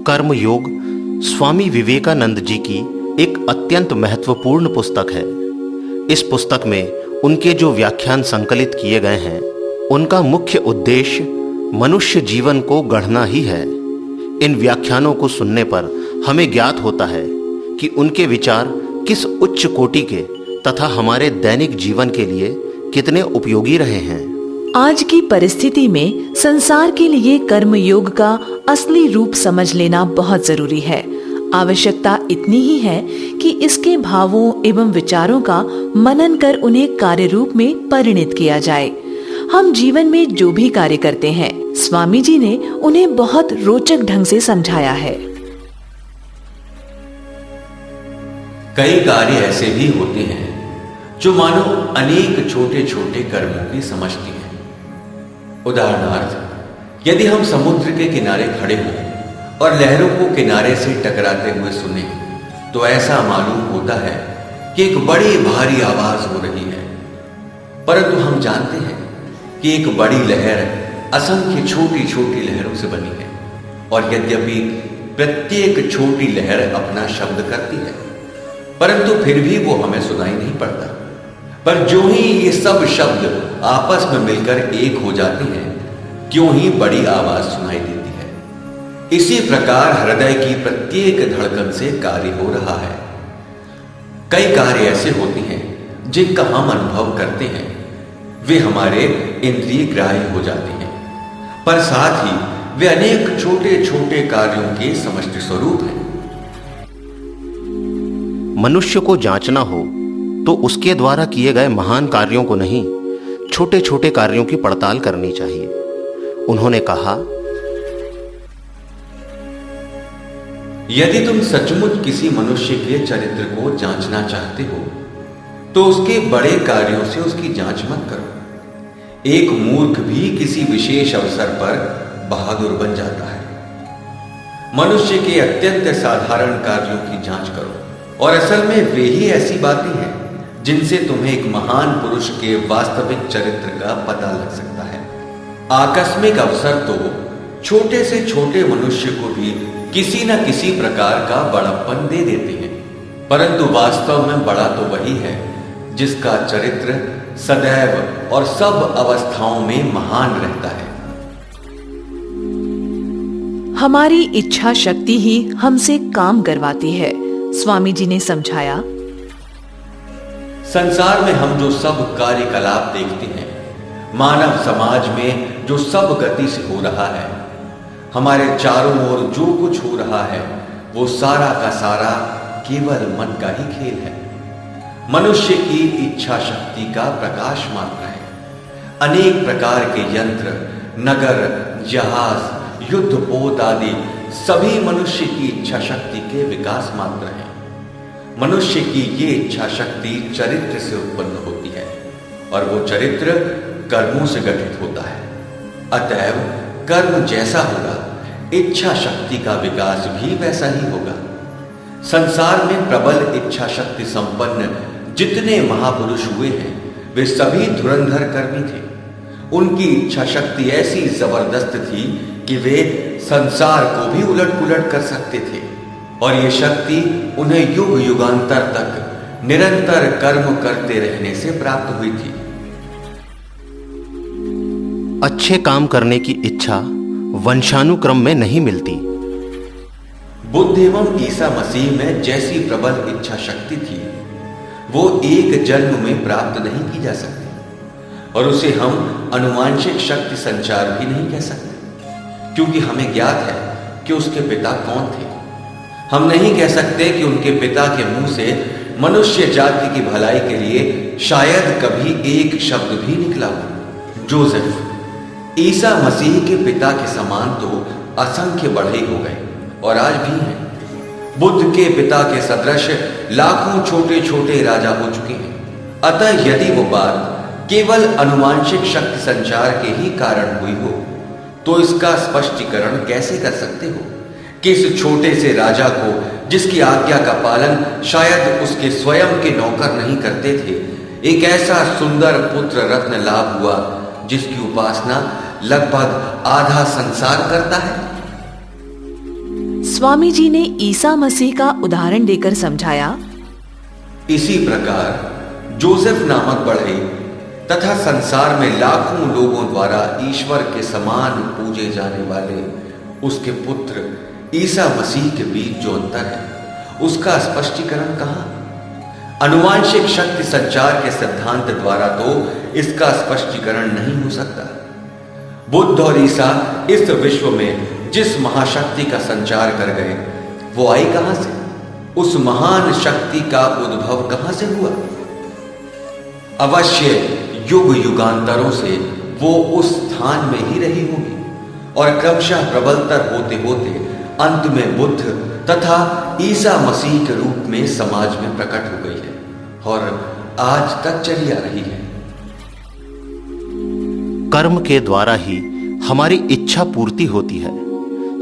कर्म योग स्वामी विवेकानंद जी की एक अत्यंत महत्वपूर्ण पुस्तक है। इस पुस्तक में उनके जो व्याख्यान संकलित किए गए हैं, उनका मुख्य उद्देश्य मनुष्य जीवन को गढ़ना ही है। इन व्याख्यानों को सुनने पर हमें ज्ञात होता है कि उनके विचार किस उच्च कोटि के तथा हमारे दैनिक जीवन के लिए कितने उपयोगी रहे हैं। आज की परिस्थिति में संसार के लिए कर्म योग का असली रूप समझ लेना बहुत जरूरी है। आवश्यकता इतनी ही है कि इसके भावों एवं विचारों का मनन कर उन्हें कार्य रूप में परिणित किया जाए। हम जीवन में जो भी कार्य करते हैं, स्वामी जी ने उन्हें बहुत रोचक ढंग से समझाया है। कई कार्य ऐसे भी होते हैं जो मानो अनेक छोटे छोटे कर्मों की समष्टि है। उदाहरणार्थ, यदि हम समुद्र के किनारे खड़े हों और लहरों को किनारे से टकराते हुए सुने, तो ऐसा मालूम होता है कि एक बड़ी भारी आवाज हो रही है। परंतु हम जानते हैं कि एक बड़ी लहर असंख्य छोटी छोटी लहरों से बनी है, और यद्यपि प्रत्येक छोटी लहर अपना शब्द करती है, परंतु फिर भी वो हमें सुनाई नहीं पड़ता। पर जो ही ये सब शब्द आपस में मिलकर एक हो जाते हैं, क्यों ही बड़ी आवाज सुनाई देती है। इसी प्रकार हृदय की प्रत्येक धड़कन से कार्य हो रहा है। कई कार्य ऐसे होते हैं जिनका हम अनुभव करते हैं, वे हमारे इंद्रिय ग्राह्य हो जाते हैं, पर साथ ही वे अनेक छोटे छोटे कार्यों के समष्टि स्वरूप हैं। मनुष्य को जांचना हो तो उसके द्वारा किए गए महान कार्यों को नहीं, छोटे छोटे कार्यों की पड़ताल करनी चाहिए। उन्होंने कहा, यदि तुम सचमुच किसी मनुष्य के चरित्र को जांचना चाहते हो, तो उसके बड़े कार्यों से उसकी जांच मत करो। एक मूर्ख भी किसी विशेष अवसर पर बहादुर बन जाता है। मनुष्य के अत्यंत साधारण कार्यों की जांच करो, और असल में वे ही ऐसी बातें हैं जिनसे तुम्हें एक महान पुरुष के वास्तविक चरित्र का पता लग सकता है। आकस्मिक अवसर तो छोटे से छोटे मनुष्य को भी किसी न किसी प्रकार का बड़प्पन दे देते हैं, परंतु वास्तव में बड़ा तो वही है जिसका चरित्र सदैव और सब अवस्थाओं में महान रहता है। हमारी इच्छा शक्ति ही हमसे काम करवाती है। स्वामी जी ने समझाया, संसार में हम जो सब कार्यकलाप देखते हैं, मानव समाज में जो सब गति से हो रहा है, हमारे चारों ओर जो कुछ हो रहा है, वो सारा का सारा केवल मन का ही खेल है। मनुष्य की इच्छा शक्ति का प्रकाश मात्र है। अनेक प्रकार के यंत्र, नगर, जहाज, युद्धपोत आदि सभी मनुष्य की इच्छा शक्ति के विकास मात्र हैं। मनुष्य की ये इच्छा शक्ति चरित्र से उत्पन्न होती है, और वो चरित्र कर्मों से गठित होता है। अतएव कर्म जैसा होगा, इच्छा शक्ति का विकास भी वैसा ही होगा। संसार में प्रबल इच्छा शक्ति संपन्न जितने महापुरुष हुए हैं, वे सभी धुरंधर कर्मी थे। उनकी इच्छा शक्ति ऐसी जबरदस्त थी कि वे संसार को भी उलट पुलट कर सकते थे, और ये शक्ति उन्हें युग युगांतर तक निरंतर कर्म करते रहने से प्राप्त हुई थी। अच्छे काम करने की इच्छा वंशानुक्रम में नहीं मिलती। बुद्ध एवं ईसा मसीह में जैसी प्रबल इच्छा शक्ति थी, वो एक जन्म में प्राप्त नहीं की जा सकती, और उसे हम अनुवांशिक शक्ति संचार भी नहीं कह सकते, क्योंकि हमें ज्ञात है कि उसके पिता कौन थे। हम नहीं कह सकते कि उनके पिता के मुंह से मनुष्य जाति की भलाई के लिए शायद कभी एक शब्द भी निकला हो। जोसेफ ईसा मसीह के पिता के समान तो असंख्य बढ़े हो गए, और आज भी हैं। बुद्ध के पिता के सदृश लाखों छोटे छोटे राजा हो चुके हैं। अतः यदि वो बात केवल अनुवांशिक शक्ति संचार के ही कारण हुई हो, तो इसका स्पष्टीकरण कैसे कर सकते हो कि इस छोटे से राजा को, जिसकी आज्ञा का पालन शायद उसके स्वयं के नौकर नहीं करते थे, एक ऐसा सुंदर पुत्र रत्न लाभ हुआ जिसकी उपासना लगभग आधा संसार करता है। स्वामी जी ने ईसा मसीह का उदाहरण देकर समझाया। इसी प्रकार जोसेफ नामक बढ़ई तथा संसार में लाखों लोगों द्वारा ईश्वर के समान पूजे जाने वाले उसके पुत्र ईसा मसीह के बीच जो अंतर है उसका स्पष्टीकरण कहां? अनुवांशिक शक्ति संचार के सिद्धांत द्वारा तो इसका स्पष्टीकरण नहीं हो सकता। बुद्ध और ईसा इस विश्व में जिस महाशक्ति का संचार कर गए वो आई कहां से? उस महान शक्ति का उद्भव कहां से हुआ? अवश्य युग युगांतरों से वो उस स्थान में ही रही होगी और क्रमशः प्रबलतर होते होते अंत में बुद्ध तथा ईसा मसीह के रूप में समाज में प्रकट हो गई है और आज तक चली आ रही है। कर्म के द्वारा ही हमारी इच्छा पूर्ति होती है।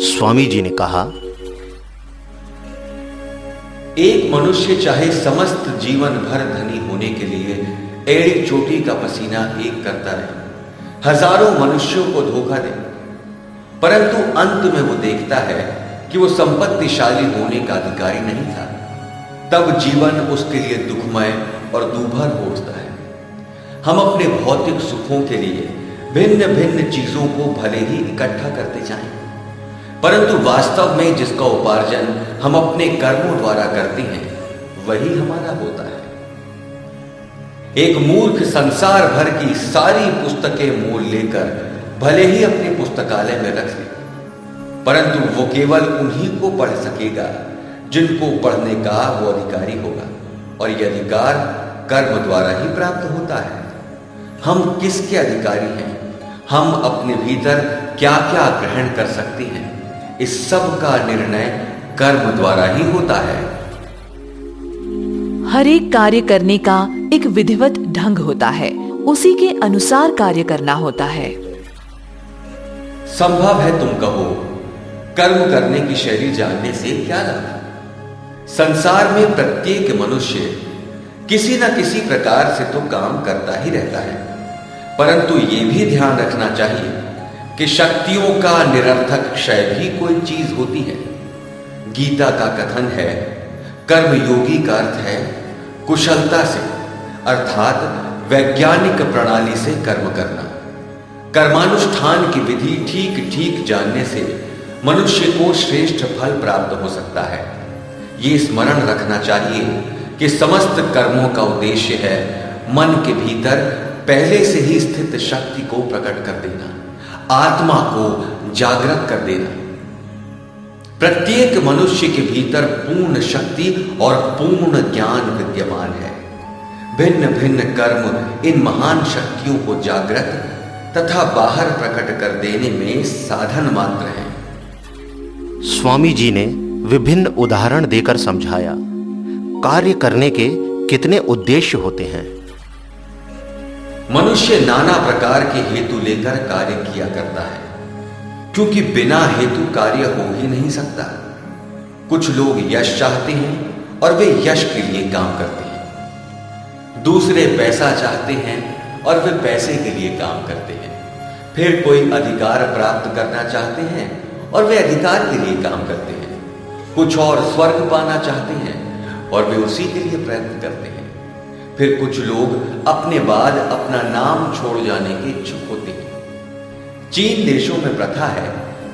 स्वामी जी ने कहा, एक मनुष्य चाहे समस्त जीवन भर धनी होने के लिए एड़ी चोटी का पसीना एक करता रहे, हजारों मनुष्यों को धोखा दे, परंतु अंत में वो देखता है कि वो संपत्तिशाली होने का अधिकारी नहीं था, तब जीवन उसके लिए दुखमय और दूभर हो उठता है। हम अपने भौतिक सुखों के लिए भिन्न भिन्न चीजों को भले ही इकट्ठा करते जाएं, परंतु वास्तव में जिसका उपार्जन हम अपने कर्मों द्वारा करते हैं वही हमारा होता है। एक मूर्ख संसार भर की सारी पुस्तकें मोल लेकर भले ही अपने पुस्तकालय में रख ले, परंतु वो केवल उन्हीं को पढ़ सकेगा जिनको पढ़ने का वो अधिकारी होगा, और यह अधिकार कर्म द्वारा ही प्राप्त होता है। हम किसके अधिकारी हैं? हम अपने भीतर क्या क्या ग्रहण कर सकते हैं, इस सब का निर्णय कर्म द्वारा ही होता है। हर एक कार्य करने का एक विधिवत ढंग होता है, उसी के अनुसार कार्य करना होता है। संभव है तुम कहो, कर्म करने की शैली जानने से क्या लाभ? संसार में प्रत्येक मनुष्य किसी न किसी प्रकार से तो काम करता ही रहता है, परंतु ये भी ध्यान रखना चाहिए कि शक्तियों का निरर्थक क्षय भी कोई चीज होती है। गीता का कथन है, कर्मयोगी का अर्थ है कुशलता से, अर्थात वैज्ञानिक प्रणाली से कर्म करना। कर्मानुष्ठान की विधि ठीक ठीक जानने से मनुष्य को श्रेष्ठ फल प्राप्त हो सकता है। ये स्मरण रखना चाहिए कि समस्त कर्मों का उद्देश्य है मन के भीतर पहले से ही स्थित शक्ति को प्रकट कर देना, आत्मा को जागृत कर देना। प्रत्येक मनुष्य के भीतर पूर्ण शक्ति और पूर्ण ज्ञान विद्यमान है। भिन्न भिन्न कर्म इन महान शक्तियों को जागृत तथा बाहर प्रकट कर देने में साधन मात्र हैं। स्वामी जी ने विभिन्न उदाहरण देकर समझाया, कार्य करने के कितने उद्देश्य होते हैं। मनुष्य नाना प्रकार के हेतु लेकर कार्य किया करता है, क्योंकि बिना हेतु कार्य हो ही नहीं सकता। कुछ लोग यश चाहते हैं और वे यश के लिए काम करते हैं, दूसरे पैसा चाहते हैं और वे पैसे के लिए काम करते हैं, फिर कोई अधिकार प्राप्त करना चाहते हैं और वे अधिकार के लिए काम करते हैं, कुछ और स्वर्ग पाना चाहते हैं और वे उसी के लिए प्रयत्न करते हैं, फिर कुछ लोग अपने बाद अपना नाम छोड़ जाने के इच्छुक होते हैं। चीन देशों में प्रथा है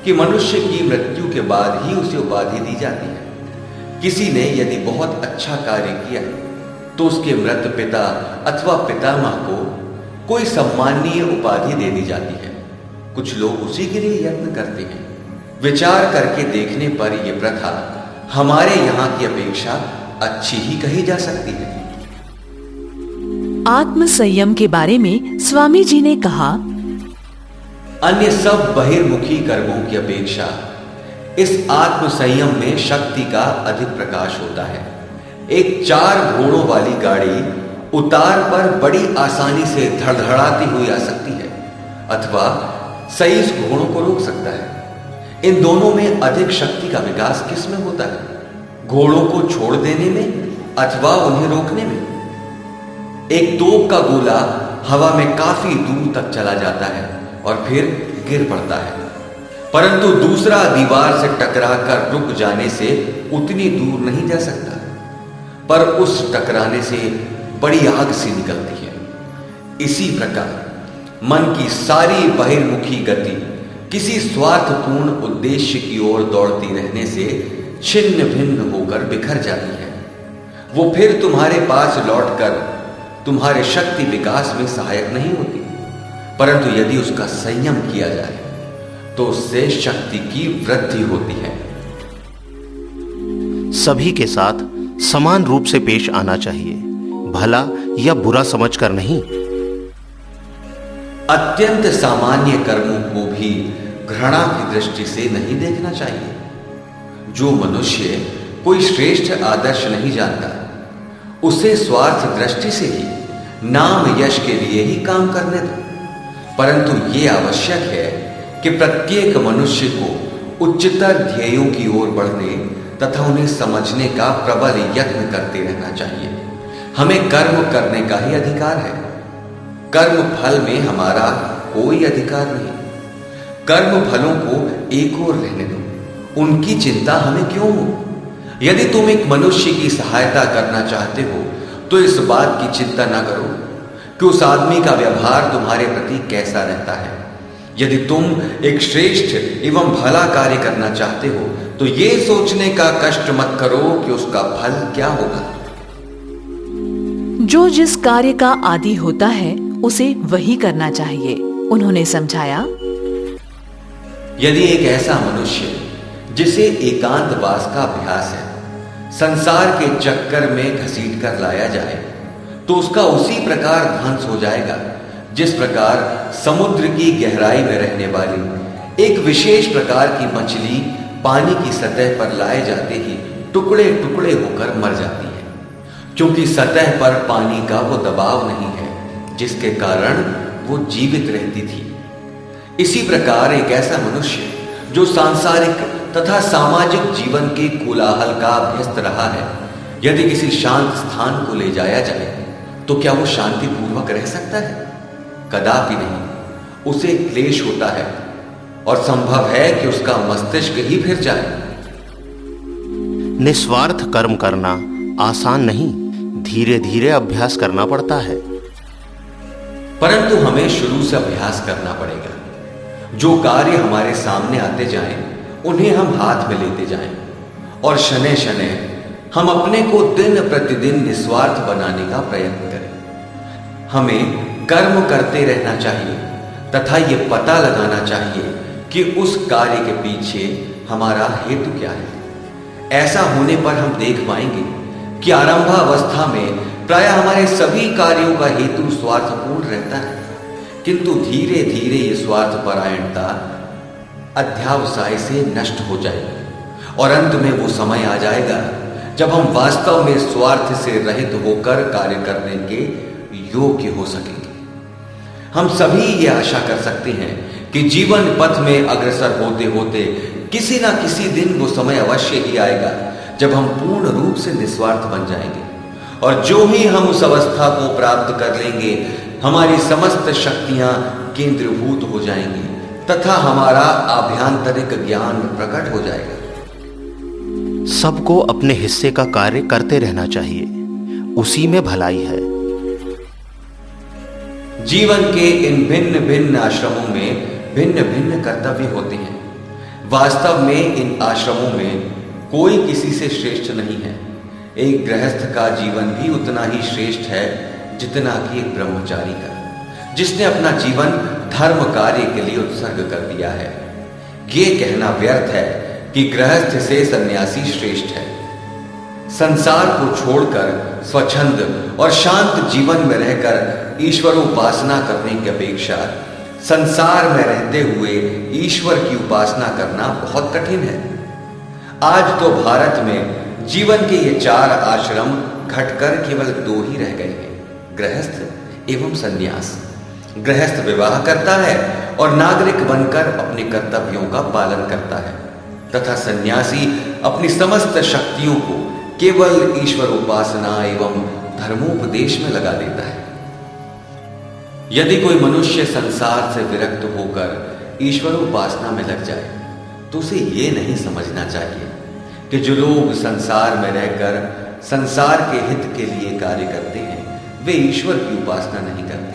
कि मनुष्य की मृत्यु के बाद ही उसे उपाधि दी जाती है। किसी ने यदि बहुत अच्छा कार्य किया तो उसके मृत पिता अथवा पितामह को कोई सम्माननीय उपाधि दे दी जाती है। कुछ लोग उसी के लिए यत्न करते हैं। विचार करके देखने पर यह प्रथा हमारे यहाँ की अपेक्षा अच्छी ही कही जा सकती है। आत्म संयम के बारे में स्वामी जी ने कहा, अन्य सब बहिर्मुखी कर्मों की अपेक्षा इस आत्म संयम में शक्ति का अधिक प्रकाश होता है। एक 4 घोड़ों वाली गाड़ी उतार पर बड़ी आसानी से धड़धड़ाती हुई आ सकती है, अथवा 23 घोड़ों को रोक सकता है। इन दोनों में अधिक शक्ति का विकास किस में होता है? घोड़ों को छोड़ देने में अथवा उन्हें रोकने में? एक तोप का गोला हवा में काफी दूर तक चला जाता है और फिर गिर पड़ता है, परंतु दूसरा दीवार से टकराकर रुक जाने से उतनी दूर नहीं जा सकता, पर उस टकराने से बड़ी आग सी निकलती है। इसी प्रकार मन की सारी बहिर्मुखी गति किसी स्वार्थपूर्ण उद्देश्य की ओर दौड़ती रहने से छिन्न भिन्न होकर बिखर जाती है। वो फिर तुम्हारे पास लौटकर तुम्हारे शक्ति विकास में सहायक नहीं होती, परंतु यदि उसका संयम किया जाए तो उससे शक्ति की वृद्धि होती है। सभी के साथ समान रूप से पेश आना चाहिए, भला या बुरा समझकर नहीं। अत्यंत सामान्य कर्मों को भी घृणा की दृष्टि से नहीं देखना चाहिए। जो मनुष्य कोई श्रेष्ठ आदर्श नहीं जानता, उसे स्वार्थ दृष्टि से ही नाम यश के लिए ही काम करने दो, परंतु यह आवश्यक है कि प्रत्येक मनुष्य को उच्चतर ध्येयों की ओर बढ़ने तथा उन्हें समझने का प्रबल यत्न करते रहना चाहिए। हमें कर्म करने का ही अधिकार है, कर्म फल में हमारा कोई अधिकार नहीं। कर्म फलों को एक ओर रहने दो, उनकी चिंता हमें क्यों हो। यदि तुम एक मनुष्य की सहायता करना चाहते हो तो इस बात की चिंता ना करो कि उस आदमी का व्यवहार तुम्हारे प्रति कैसा रहता है। यदि तुम एक श्रेष्ठ एवं भला कार्य करना चाहते हो तो यह सोचने का कष्ट मत करो कि उसका फल क्या होगा। जो जिस कार्य का आदी होता है उसे वही करना चाहिए। उन्होंने समझाया, यदि एक ऐसा मनुष्य जिसे एकांतवास का अभ्यास है संसार के चक्कर में घसीट कर लाया जाए तो उसका उसी प्रकार ध्वंस हो जाएगा जिस प्रकार समुद्र की गहराई में रहने वाली एक विशेष प्रकार की मछली पानी की सतह पर लाए जाते ही टुकड़े टुकड़े होकर मर जाती है, क्योंकि सतह पर पानी का वो दबाव नहीं है जिसके कारण वो जीवित रहती थी। इसी प्रकार एक ऐसा मनुष्य जो सांसारिक तथा सामाजिक जीवन के कोलाहल का अभ्यस्त रहा है, यदि किसी शांत स्थान को ले जाया जाए तो क्या वो शांतिपूर्वक रह सकता है? कदापि नहीं। उसे क्लेश होता है और संभव है कि उसका मस्तिष्क ही फिर जाए। निस्वार्थ कर्म करना आसान नहीं, धीरे धीरे अभ्यास करना पड़ता है। परंतु हमें शुरू से अभ्यास करना पड़ेगा। जो कार्य हमारे सामने आते जाएं, उन्हें हम हाथ में लेते जाएं और शनै शनै हम अपने को दिन प्रतिदिन निस्वार्थ बनाने का प्रयत्न करें। हमें कर्म करते रहना चाहिए तथा यह पता लगाना चाहिए कि उस कार्य के पीछे हमारा हेतु क्या है। ऐसा होने पर हम देख पाएंगे कि आरंभावस्था में प्रायः हमारे सभी कार्यों का हेतु स्वार्थपूर्ण रहता है, किंतु धीरे धीरे ये स्वार्थपरायणता अध्यावसाय से नष्ट हो जाएगी और अंत में वो समय आ जाएगा जब हम वास्तव में स्वार्थ से रहित होकर कार्य करने के योग्य हो सकेंगे। हम सभी ये आशा कर सकते हैं कि जीवन पथ में अग्रसर होते होते किसी ना किसी दिन वो समय अवश्य ही आएगा जब हम पूर्ण रूप से निस्वार्थ बन जाएंगे, और जो ही हम उस अवस्था को प्राप्त कर लेंगे हमारी समस्त शक्तियां केंद्रीभूत हो जाएंगी तथा हमारा आभ्यंतरिक ज्ञान प्रकट हो जाएगा। सबको अपने हिस्से का कार्य करते रहना चाहिए, उसी में भलाई है। जीवन के इन भिन्न भिन्न आश्रमों में भिन्न भिन्न कर्तव्य होते हैं। वास्तव में इन आश्रमों में कोई किसी से श्रेष्ठ नहीं है। एक गृहस्थ का जीवन भी उतना ही श्रेष्ठ है जितना कि एक ब्रह्मचारी का, जिसने अपना जीवन धर्म कार्य के लिए उत्सर्ग कर दिया है। ये कहना व्यर्थ है कि गृहस्थ से सन्यासी श्रेष्ठ है। संसार को छोड़कर स्वच्छंद और शांत जीवन में रहकर ईश्वरोपासना करने की अपेक्षा संसार में रहते हुए ईश्वर की उपासना करना बहुत कठिन है। आज तो भारत में जीवन के ये 4 आश्रम घटकर केवल 2 ही रह गए हैं, गृहस्थ एवं सन्यास। गृहस्थ विवाह करता है और नागरिक बनकर अपने कर्तव्यों का पालन करता है, तथा सन्यासी अपनी समस्त शक्तियों को केवल ईश्वर उपासना एवं धर्मोपदेश में लगा देता है। यदि कोई मनुष्य संसार से विरक्त होकर ईश्वर उपासना में लग जाए तो उसे ये नहीं समझना चाहिए कि जो लोग संसार में रहकर संसार के हित के लिए कार्य करते हैं वे ईश्वर की उपासना नहीं करते,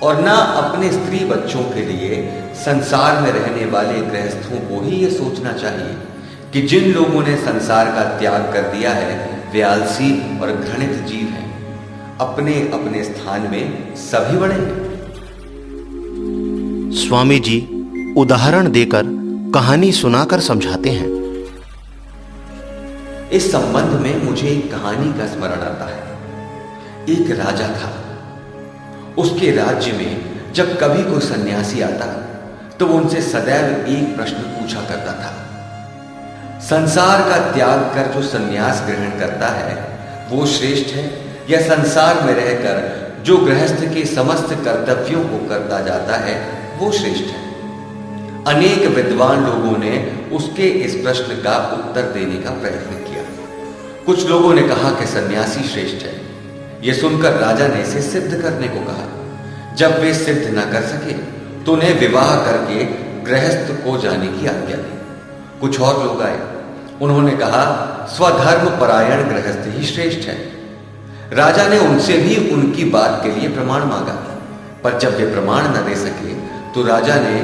और ना अपने स्त्री बच्चों के लिए संसार में रहने वाले गृहस्थों को ही ये सोचना चाहिए कि जिन लोगों ने संसार का त्याग कर दिया है वे आलसी और घृणित जीव हैं। अपने अपने स्थान में सभी बड़े हैं। स्वामी जी उदाहरण देकर कहानी सुनाकर समझाते हैं। इस संबंध में मुझे एक कहानी का स्मरण आता है। एक राजा था। उसके राज्य में जब कभी कोई सन्यासी आता तो वो उनसे सदैव एक प्रश्न पूछा करता था। संसार का त्याग कर जो सन्यास ग्रहण करता है वो श्रेष्ठ है, या संसार में रहकर जो गृहस्थ के समस्त कर्तव्यों को करता जाता है वो श्रेष्ठ है? अनेक विद्वान लोगों ने उसके इस प्रश्न का उत्तर देने का प्रयत्न किया। कुछ लोगों ने कहा कि सन्यासी श्रेष्ठ है। यह सुनकर राजा ने इसे सिद्ध करने को कहा। जब वे सिद्ध न कर सके तो उन्हें विवाह करके गृहस्थ को जाने की आज्ञा दी। कुछ और लोग आए। उन्होंने कहा स्वधर्म परायण गृहस्थ ही श्रेष्ठ है। राजा ने उनसे भी उनकी बात के लिए प्रमाण मांगा, पर जब वे प्रमाण न दे सके तो राजा ने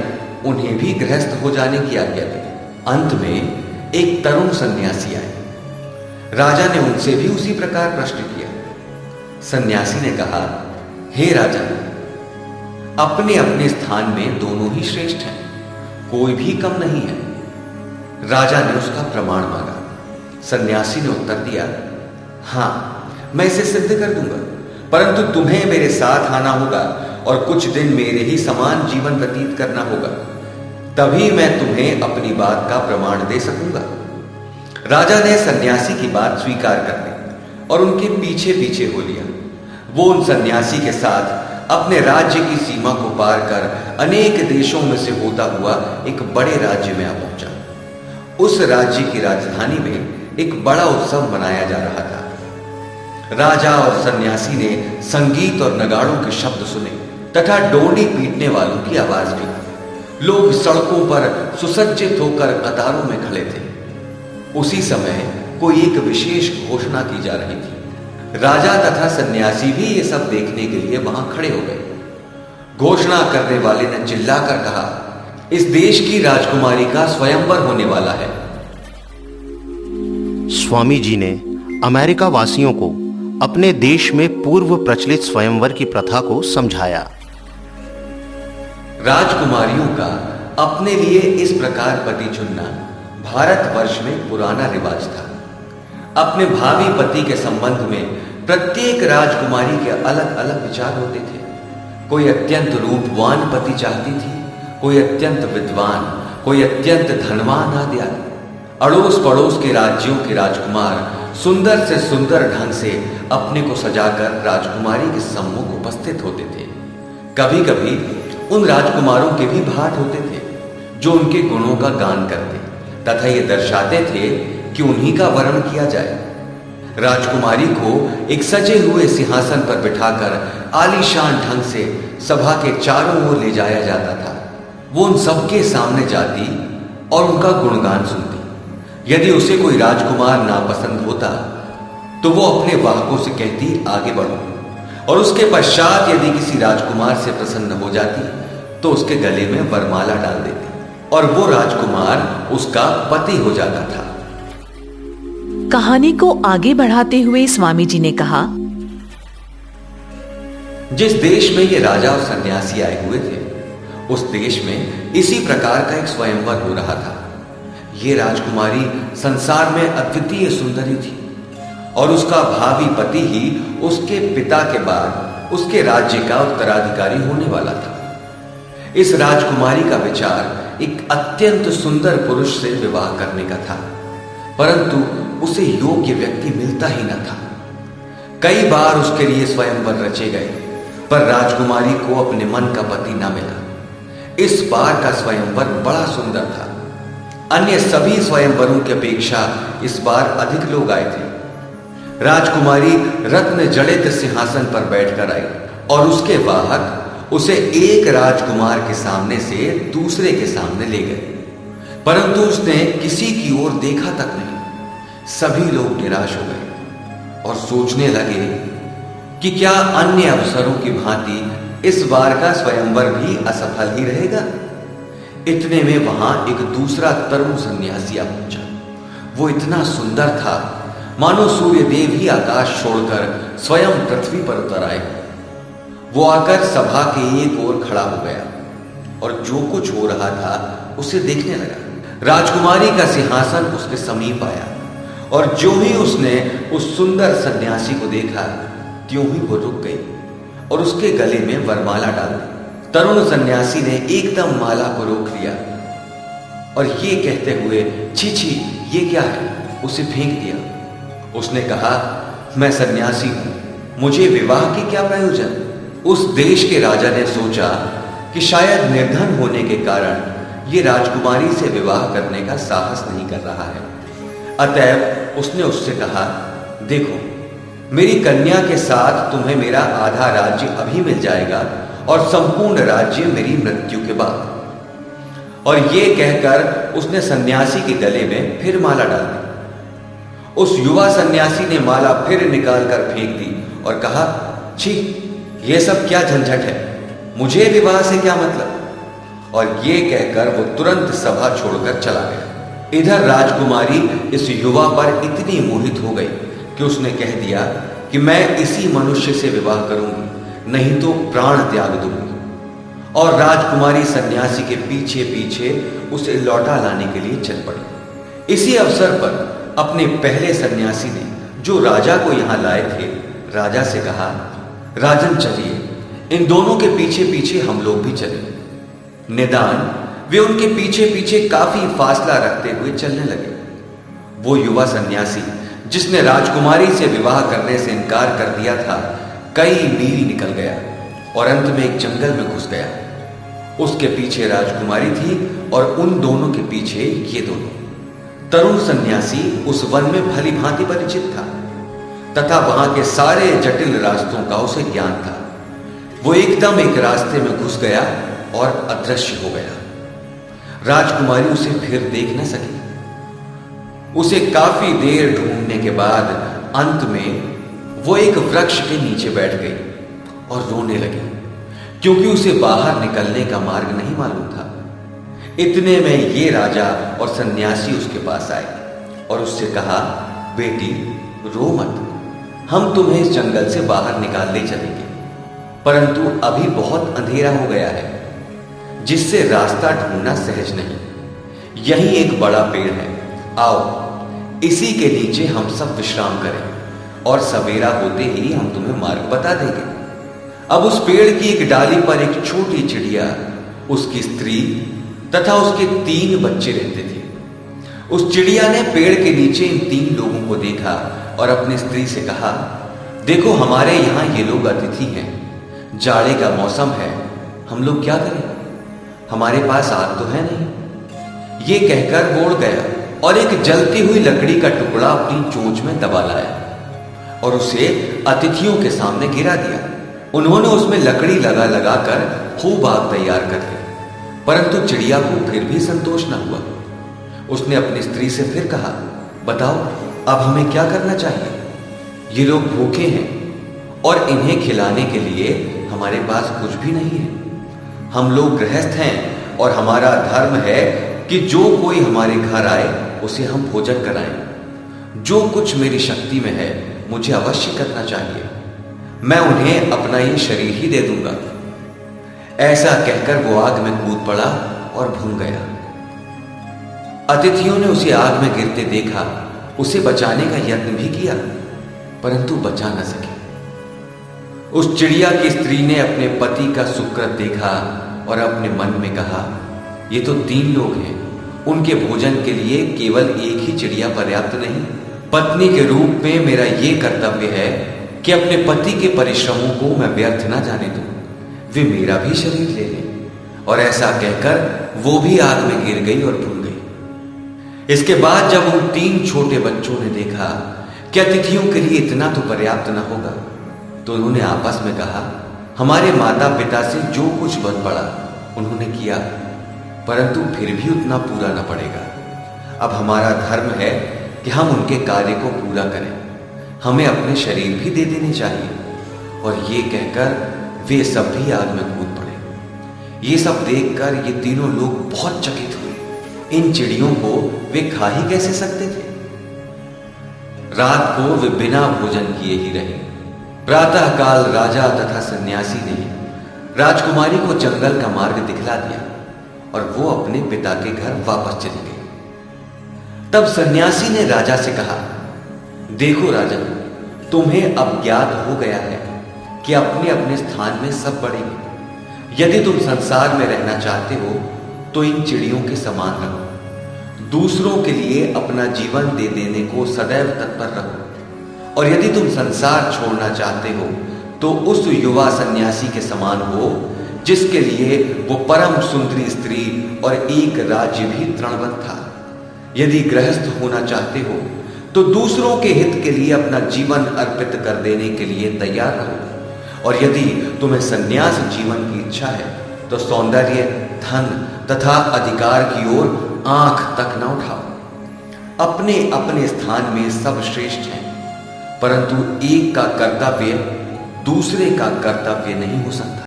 उन्हें भी गृहस्थ हो जाने की आज्ञा दी। अंत में एक तरुण सन्यासी आए। राजा ने उनसे भी उसी प्रकार प्रश्न किया। सन्यासी ने कहा, हे राजा, अपने अपने स्थान में दोनों ही श्रेष्ठ हैं, कोई भी कम नहीं है। राजा ने उसका प्रमाण मांगा। सन्यासी ने उत्तर दिया, हां, मैं इसे सिद्ध कर दूंगा, परंतु तुम्हें मेरे साथ आना होगा और कुछ दिन मेरे ही समान जीवन व्यतीत करना होगा, तभी मैं तुम्हें अपनी बात का प्रमाण दे सकूंगा। राजा ने सन्यासी की बात स्वीकार कर ली और उनके पीछे पीछे हो लिया। वो उन सन्यासी के साथ अपने राज्य की सीमा को पार कर अनेक देशों में से होता हुआ एक बड़े राज्य में आ पहुंचा। उस राज्य की राजधानी में एक बड़ा उत्सव मनाया जा रहा था। राजा और सन्यासी ने संगीत और नगाड़ों के शब्द सुने तथा डोली पीटने वालों की आवाज भी। लोग सड़कों पर सुसज्जित होकर कतारों में खड़े थे। उसी समय कोई एक विशेष घोषणा की जा रही थी। राजा तथा सन्यासी भी ये सब देखने के लिए वहां खड़े हो गए। घोषणा करने वाले ने चिल्लाकर कहा, इस देश की राजकुमारी का स्वयंवर होने वाला है। स्वामी जी ने अमेरिका वासियों को अपने देश में पूर्व प्रचलित स्वयंवर की प्रथा को समझाया। राजकुमारियों का अपने लिए इस प्रकार पति चुनना भारतवर्ष में पुराना रिवाज था। अपने भावी पति के संबंध में प्रत्येक राजकुमारी के अलग अलग विचार होते थे। कोई अत्यंत रूपवान पति चाहती थी, कोई अत्यंत विद्वान, कोई अत्यंत धनवान आदि आदि। अड़ोस पड़ोस के राज्यों के राजकुमार सुंदर से सुंदर ढंग से अपने को सजाकर राजकुमारी के सम्मुख उपस्थित होते थे। कभी कभी उन राजकुमारों के भी भाट होते थे जो उनके गुणों का गान करते तथा ये दर्शाते थे कि उन्हीं का वरण किया जाए। राजकुमारी को एक सजे हुए सिंहासन पर बिठाकर आलीशान ढंग से सभा के चारों ओर ले जाया जाता था। वो उन सबके सामने जाती और उनका गुणगान सुनती। यदि उसे कोई राजकुमार नापसंद होता तो वो अपने वाहकों से कहती, आगे बढ़ो, और उसके पश्चात यदि किसी राजकुमार से प्रसन्न हो जाती तो उसके गले में वरमाला डाल देती और वो राजकुमार उसका पति हो जाता था। कहानी को आगे बढ़ाते हुए स्वामी जी ने कहा, जिस देश में ये राजा और सन्यासी आए हुए थे उस देश में इसी प्रकार का एक स्वयंवर हो रहा था। ये राजकुमारी संसार में अद्वितीय सुंदरी थी और उसका भावी पति ही उसके पिता के बाद उसके राज्य का उत्तराधिकारी होने वाला था। इस राजकुमारी का विचार एक अत्यंत सुंदर पुरुष से विवाह करने का था, परंतु उसे योग्य व्यक्ति मिलता ही न था। कई बार उसके लिए स्वयंवर रचे गए पर राजकुमारी को अपने मन का पति न मिला। इस बार का स्वयंवर बड़ा सुंदर था। अन्य सभी स्वयंवरों की अपेक्षा इस बार अधिक लोग आए थे। राजकुमारी रत्न जड़ित सिंहासन पर बैठकर आई और उसके वाहक उसे एक राजकुमार के सामने से दूसरे के सामने ले गए। परंतु उसने किसी की ओर देखा तक नहीं। सभी लोग निराश हो गए और सोचने लगे कि क्या अन्य अवसरों की भांति इस बार का स्वयंवर भी असफल ही रहेगा। इतने में वहां एक दूसरा तरुण सन्यासी आ पहुंचा। वो इतना सुंदर था मानो सूर्यदेव ही आकाश छोड़कर स्वयं पृथ्वी पर उतर आए। वो आकर सभा के एक ओर खड़ा हो गया और जो कुछ हो रहा था उसे देखने लगा। राजकुमारी का सिंहासन उसके समीप आया और जो ही उसने उस सुंदर सन्यासी को देखा त्यों ही वो रुक गई और उसके गले में वरमाला डाल दी। तरुण सन्यासी ने एकदम माला को रोक लिया और ये कहते हुए छी छी ये क्या है, उसे फेंक दिया। उसने कहा, मैं सन्यासी हूं, मुझे विवाह की क्या प्रयोजन। उस देश के राजा ने सोचा कि शायद निर्धन होने के कारण ये राजकुमारी से विवाह करने का साहस नहीं कर रहा है। अतएव उसने उससे कहा, देखो मेरी कन्या के साथ तुम्हें मेरा आधा राज्य अभी मिल जाएगा और संपूर्ण राज्य मेरी मृत्यु के बाद। और ये कहकर उसने सन्यासी के गले में फिर माला डाल दी। उस युवा सन्यासी ने माला फिर निकालकर फेंक दी और कहा, छी ये सब क्या झंझट है, मुझे विवाह से क्या मतलब। और ये कहकर वो तुरंत सभा छोड़कर चला गया। इधर राजकुमारी इस युवा पर इतनी मोहित हो गई कि उसने कह दिया कि मैं इसी मनुष्य से विवाह करूंगी, नहीं तो प्राण त्याग दूंगी। और राजकुमारी सन्यासी के पीछे पीछे उसे लौटा लाने के लिए चल पड़ी। इसी अवसर पर अपने पहले सन्यासी ने जो राजा को यहां लाए थे, राजा से कहा, राजन चलिए, इन दोनों के पीछे पीछे हम लोग भी चले। निदान वे उनके पीछे पीछे काफी फासला रखते हुए चलने लगे। वो युवा सन्यासी जिसने राजकुमारी से विवाह करने से इनकार कर दिया था, कई मील निकल गया और अंत में एक जंगल में घुस गया। उसके पीछे राजकुमारी थी और उन दोनों के पीछे ये दोनों। तरुण सन्यासी उस वन में भली भांति परिचित था तथा वहां के सारे जटिल रास्तों का उसे ज्ञान था। वो एकदम एक रास्ते में घुस गया और अदृश्य हो गया। राजकुमारी उसे फिर देख न सकी। उसे काफी देर ढूंढने के बाद अंत में वो एक वृक्ष के नीचे बैठ गई और रोने लगी, क्योंकि उसे बाहर निकलने का मार्ग नहीं मालूम था। इतने में ये राजा और सन्यासी उसके पास आए और उससे कहा, बेटी रो मत, हम तुम्हें इस जंगल से बाहर निकाल ले चलेंगे, परंतु अभी बहुत अंधेरा हो गया है जिससे रास्ता ढूंढना सहज नहीं। यहीं एक बड़ा पेड़ है, आओ इसी के नीचे हम सब विश्राम करें और सवेरा होते ही हम तुम्हें मार्ग बता देंगे। अब उस पेड़ की एक डाली पर एक छोटी चिड़िया, उसकी स्त्री तथा उसके 3 बच्चे रहते थे। उस चिड़िया ने पेड़ के नीचे इन 3 लोगों को देखा और अपनी स्त्री से कहा, देखो हमारे यहां ये लोग अतिथि हैं, जाड़े का मौसम है, हम लोग क्या करें, हमारे पास आग तो है नहीं। ये कहकर वो उड़ गया और एक जलती हुई लकड़ी का टुकड़ा अपनी चोंच में दबा लाया और उसे अतिथियों के सामने गिरा दिया। उन्होंने उसमें लकड़ी लगा लगा कर खूब आग तैयार कर दी, परंतु चिड़िया को फिर भी संतोष न हुआ। उसने अपनी स्त्री से फिर कहा, बताओ अब हमें क्या करना चाहिए, ये लोग भूखे हैं और इन्हें खिलाने के लिए हमारे पास कुछ भी नहीं है। हम लोग गृहस्थ हैं और हमारा धर्म है कि जो कोई हमारे घर आए उसे हम भोजन कराएं। जो कुछ मेरी शक्ति में है मुझे अवश्य करना चाहिए, मैं उन्हें अपना ये शरीर ही दे दूंगा। ऐसा कहकर वो आग में कूद पड़ा और भून गया। अतिथियों ने उसे आग में गिरते देखा, उसे बचाने का यत्न भी किया, परंतु बचा न सके। उस चिड़िया की स्त्री ने अपने पति का सुकृत देखा और अपने मन में कहा, ये तो 3 लोग हैं, उनके भोजन के लिए केवल एक ही चिड़िया पर्याप्त नहीं। पत्नी के रूप में मेरा ये कर्तव्य है कि अपने पति के परिश्रमों को मैं व्यर्थ ना जाने दूं, वे मेरा भी शरीर ले लें। और ऐसा कहकर वो भी आग में गिर गई और भून गई। इसके बाद जब उन 3 छोटे बच्चों ने देखा कि अतिथियों के लिए इतना तो पर्याप्त न होगा, तो उन्होंने आपस में कहा, हमारे माता पिता से जो कुछ बन पड़ा उन्होंने किया, परंतु फिर भी उतना पूरा न पड़ेगा। अब हमारा धर्म है कि हम उनके कार्य को पूरा करें। हमें अपने शरीर भी दे देने चाहिए। और ये कहकर वे सब भी आग में कूद पड़े। ये सब देखकर ये तीनों लोग बहुत चकित हुए। इन चिड़ियों को वे खा ही कैसे सकते थे? रात को वे बिना भोजन किए ही रहे। प्रातःकाल राजा तथा सन्यासी ने राजकुमारी को जंगल का मार्ग दिखला दिया और वो अपने पिता के घर वापस चली गई। तब सन्यासी ने राजा से कहा, देखो राजन, तुम्हें अब ज्ञात हो गया है कि अपने अपने स्थान में सब बढ़ेंगे। यदि तुम संसार में रहना चाहते हो तो इन चिड़ियों के समान रहो। दूसरों के लिए अपना जीवन दे देने को सदैव तत्पर रहो। और यदि तुम संसार छोड़ना चाहते हो तो उस युवा सन्यासी के समान हो जिसके लिए वो परम सुंदरी स्त्री और एक राज्य भी तृणवत था। यदि गृहस्थ होना चाहते हो तो दूसरों के हित के लिए अपना जीवन अर्पित कर देने के लिए तैयार रहो। और यदि तुम्हें संन्यास जीवन की इच्छा है तो सौंदर्य, धन तथा अधिकार की ओर आंख तक न उठाओ। अपने अपने स्थान में सब श्रेष्ठ हैं, परंतु एक का कर्तव्य दूसरे का कर्तव्य नहीं हो सकता।